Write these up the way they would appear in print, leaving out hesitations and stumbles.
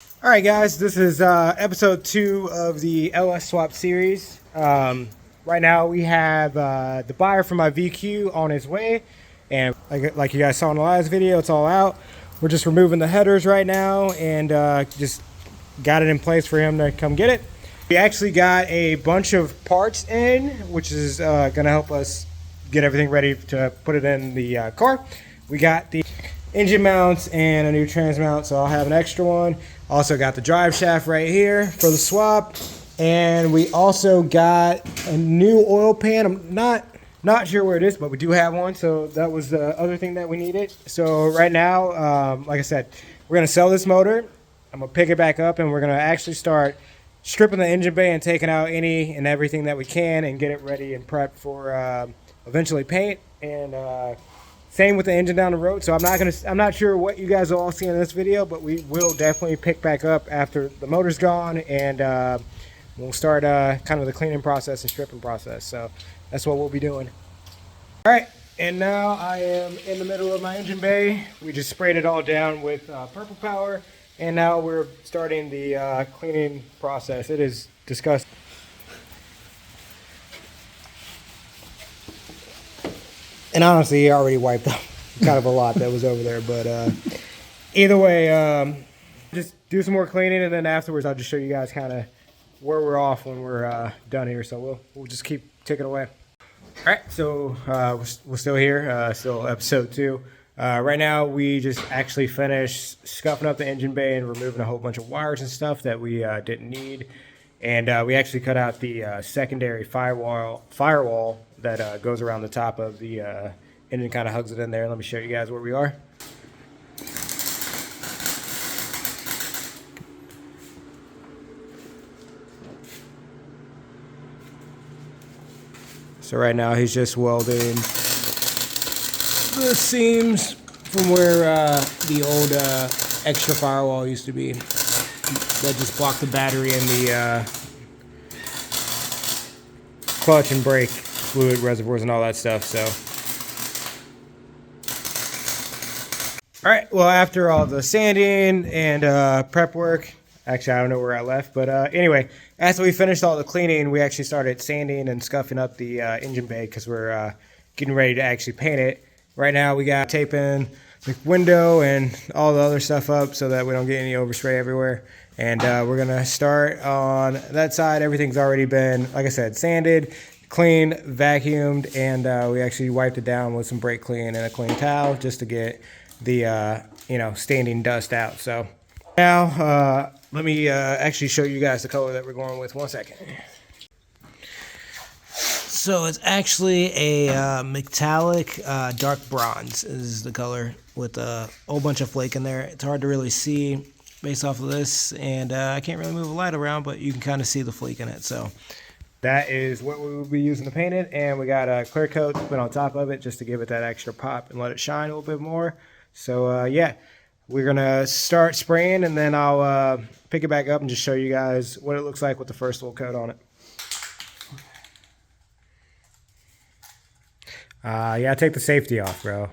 All right, guys, this is episode 2 of the LS Swap series. Right now, we have the buyer for my VQ on his way, and like you guys saw in the last video, it's all out. We're just removing the headers right now, and just got it in place for him to come get it. We actually got a bunch of parts in, which is going to help us get everything ready to put it in the car. We got the engine mounts and a new trans mount, so I'll have an extra one. Also got the drive shaft right here for the swap, and we also got a new oil pan. I'm not sure where it is, but we do have one, so that was the other thing that we needed. So right now, like I said, we're gonna sell this motor. I'm gonna pick it back up, and we're gonna actually start stripping the engine bay and taking out any and everything that we can and get it ready and prepped for eventually paint. And same with the engine down the road. So I'm not sure what you guys will all see in this video, but we will definitely pick back up after the motor's gone, and we'll start kind of the cleaning process and stripping process. So that's what we'll be doing. All right, and now I am in the middle of my engine bay. We just sprayed it all down with purple power, and now we're starting the cleaning process. It is disgusting. And honestly, he already wiped out kind of a lot that was over there. But either way, just do some more cleaning, and then afterwards I'll just show you guys kind of where we're off when we're done here. So we'll just keep ticking away. All right, so we're still here, still episode 2. Right now, we just actually finished scuffing up the engine bay and removing a whole bunch of wires and stuff that we didn't need. And we actually cut out the secondary firewall that goes around the top of the engine, kind of hugs it in there. Let me show you guys where we are. So right now he's just welding the seams from where the old extra firewall used to be. That just blocked the battery and the clutch and brake fluid reservoirs and all that stuff. So, all right. Well, after all the sanding and prep work, actually I don't know where I left, but anyway, after we finished all the cleaning, we actually started sanding and scuffing up the engine bay because we're getting ready to actually paint it. Right now, we got taping the window and all the other stuff up so that we don't get any overspray everywhere. And we're going to start on that side. Everything's already been, like I said, sanded, cleaned, vacuumed, and we actually wiped it down with some brake clean and a clean towel just to get the, standing dust out. So now let me actually show you guys the color that we're going with. 1 second. So it's actually a metallic dark bronze is the color with a whole bunch of flake in there. It's hard to really see based off of this, and I can't really move the light around, but you can kind of see the flake in it. So that is what we will be using to paint it, and we got a clear coat to put on top of it just to give it that extra pop and let it shine a little bit more. So yeah, we're gonna start spraying, and then I'll pick it back up and just show you guys what it looks like with the first little coat on it. Yeah, take the safety off, bro.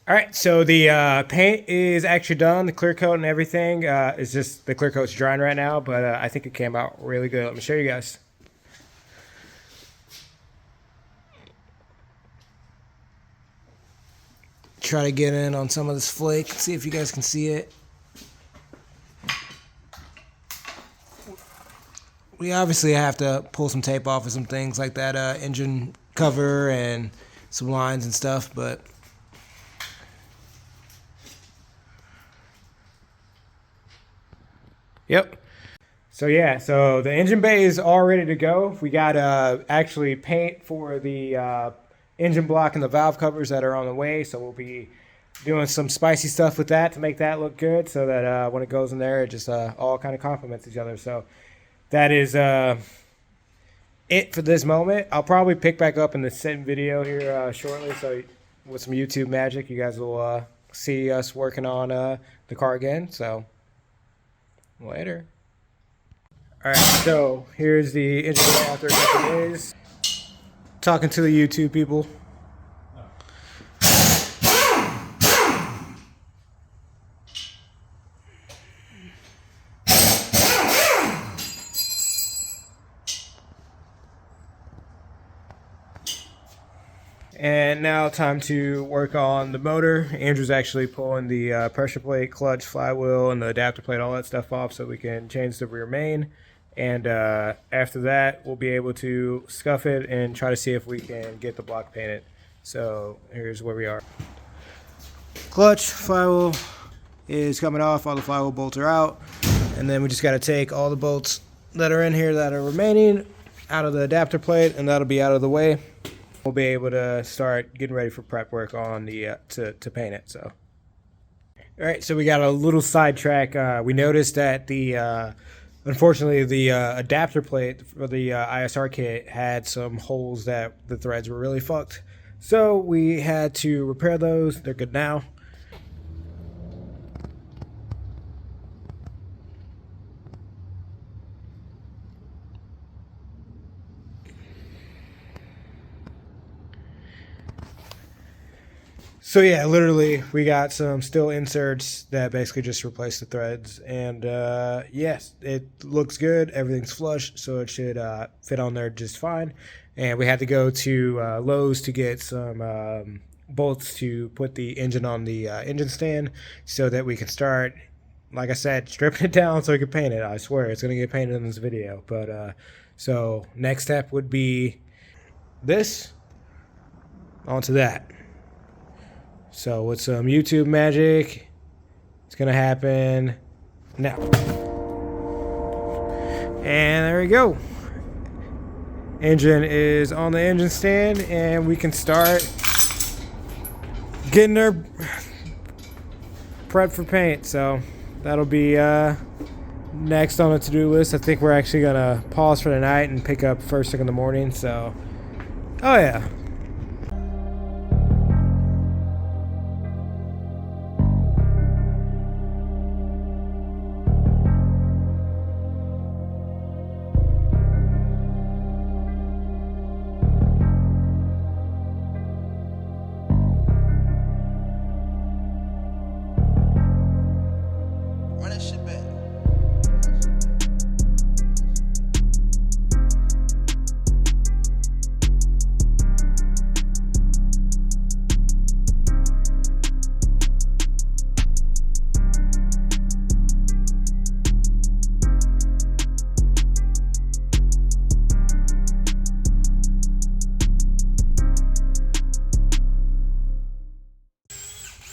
All right, so the paint is actually done. The clear coat and everything is just the clear coat's drying right now, but I think it came out really good. Let me show you guys. Try to get in on some of this flake. See if you guys can see it. We obviously have to pull some tape off of some things like that engine cover and some lines and stuff, but yep. So yeah, so the engine bay is all ready to go. We got actually paint for the engine block and the valve covers that are on the way. So we'll be doing some spicy stuff with that to make that look good, so that when it goes in there, it just all kind of complements each other. So that is it for this moment. I'll probably pick back up in the same video here shortly. So with some YouTube magic, you guys will see us working on the car again. So later. All right, so here's the engine bay after a couple days. Talking to the YouTube people. And now time to work on the motor. Andrew's actually pulling the pressure plate, clutch, flywheel, and the adapter plate, all that stuff off so we can change the rear main. And after that, we'll be able to scuff it and try to see if we can get the block painted. So here's where we are. Clutch, flywheel is coming off. All the flywheel bolts are out. And then we just got to take all the bolts that are in here that are remaining out of the adapter plate, and that'll be out of the way. We'll be able to start getting ready for prep work on the to paint it. So, all right. So we got a little sidetrack. We noticed that the unfortunately the adapter plate for the ISR kit had some holes that the threads were really fucked. So we had to repair those. They're good now. So yeah, literally, we got some steel inserts that basically just replace the threads, and yes, it looks good. Everything's flush, so it should fit on there just fine. And we had to go to Lowe's to get some bolts to put the engine on the engine stand, so that we can start, like I said, stripping it down so we can paint it. I swear, it's gonna get painted in this video. But so next step would be this onto that. So with some YouTube magic, it's gonna happen now. And there we go. Engine is on the engine stand, and we can start getting her prepped for paint. So that'll be next on the to-do list. I think we're actually gonna pause for the night and pick up first thing in the morning. So, oh yeah.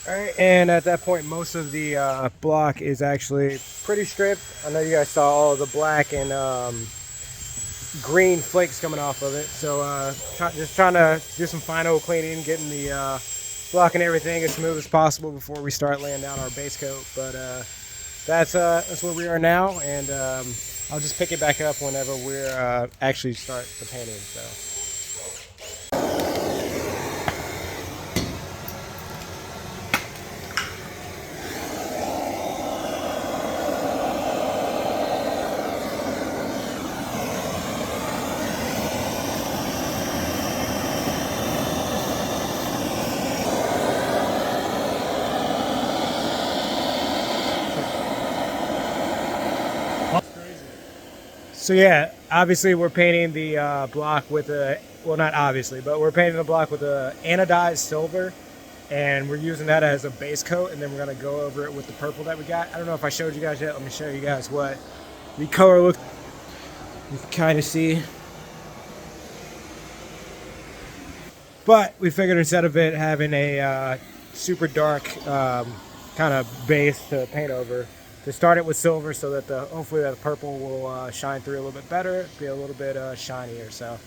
Alright, and at that point, most of the block is actually pretty stripped. I know you guys saw all the black and green flakes coming off of it. So just trying to do some final cleaning, getting the block and everything as smooth as possible before we start laying down our base coat. But that's where we are now, and I'll just pick it back up whenever we're actually start the painting. So. So yeah, obviously we're painting the block with a, well, not obviously, but we're painting the block with a anodized silver, and we're using that as a base coat, and then we're gonna go over it with the purple that we got. I don't know if I showed you guys yet. Let me show you guys what the color looks. You can kind of see. But we figured instead of it having a super dark kind of base to paint over, to start it with silver so that hopefully that purple will shine through a little bit better, be a little bit shinier. So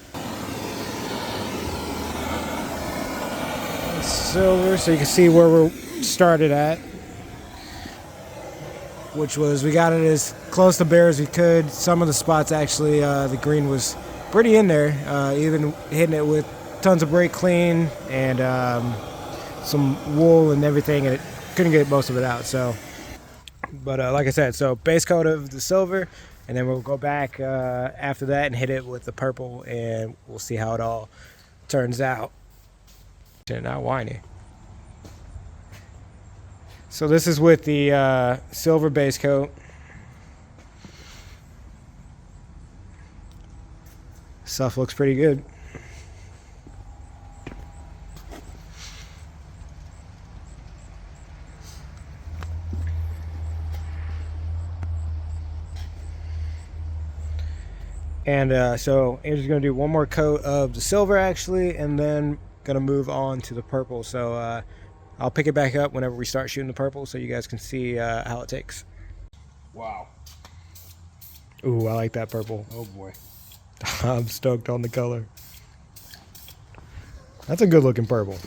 silver, so you can see where we started at, which was, we got it as close to bare as we could. Some of the spots actually the green was pretty in there. Even hitting it with tons of brake clean and some wool and everything, and it couldn't get most of it out. So, but like I said, so base coat of the silver, and then we'll go back after that and hit it with the purple, and we'll see how it all turns out. Not whiny. So this is with the silver base coat. Stuff looks pretty good. And so Andrew's going to do one more coat of the silver actually, and then going to move on to the purple. So I'll pick it back up whenever we start shooting the purple so you guys can see how it takes. Wow. Ooh, I like that purple. Oh boy. I'm stoked on the color. That's a good looking purple.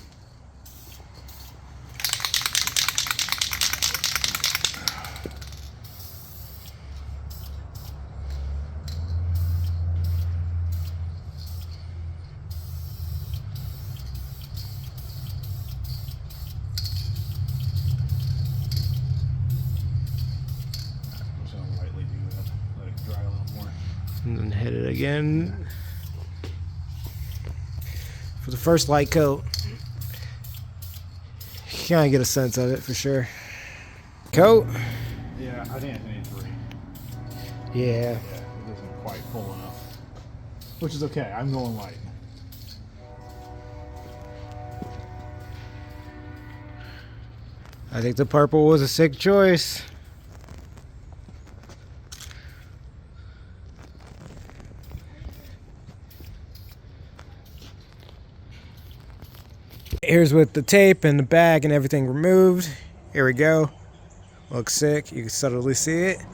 And then hit it again for the first light coat. You kind of get a sense of it for sure. Coat? Yeah, I think I need 3. Yeah. Yeah, it isn't quite full enough. Which is okay, I'm going light. I think the purple was a sick choice. Here's with the tape and the bag and everything removed. Here we go. Looks sick. You can subtly see it.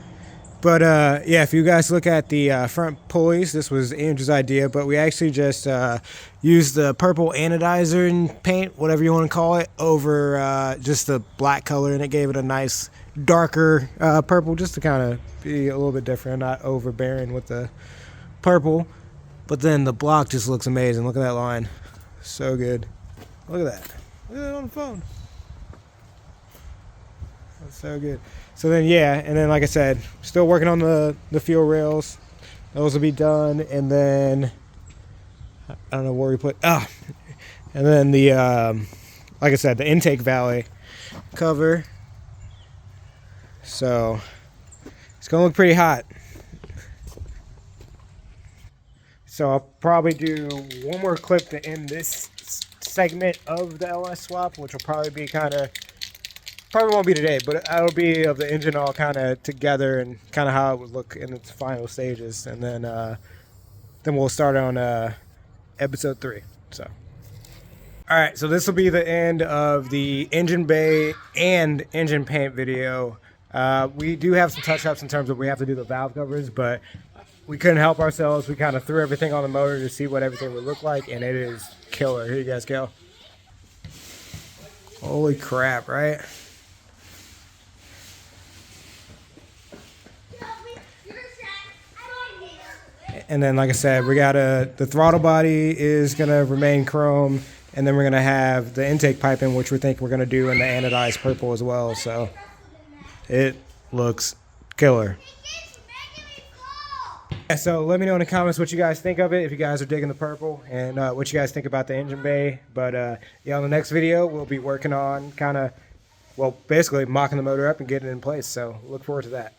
But yeah, if you guys look at the front pulleys, this was Andrew's idea, but we actually just used the purple anodizer and paint, whatever you want to call it, over just the black color, and it gave it a nice darker purple, just to kind of be a little bit different, not overbearing with the purple. But then the block just looks amazing. Look at that line. So good. Look at that. Look at that on the phone. That's so good. So then, yeah, and then like I said, still working on the fuel rails. Those will be done, and then I don't know where we put. And then the like I said, the intake valley cover. So it's gonna look pretty hot. So I'll probably do one more clip to end this segment of the LS swap, which will probably be probably won't be today, but it'll be of the engine all kind of together and kind of how it would look in its final stages, and then we'll start on episode 3. So, all right, so this will be the end of the engine bay and engine paint video. We do have some touch-ups in terms of we have to do the valve covers, but we couldn't help ourselves. We kind of threw everything on the motor to see what everything would look like, and it is killer. Here you guys go. Holy crap, right? And then, like I said, we got the throttle body is going to remain chrome, and then we're going to have the intake piping, which we think we're going to do in the anodized purple as well. So it looks killer. So let me know in the comments what you guys think of it, if you guys are digging the purple, and what you guys think about the engine bay. But yeah, on the next video, we'll be working on basically mocking the motor up and getting it in place. So look forward to that.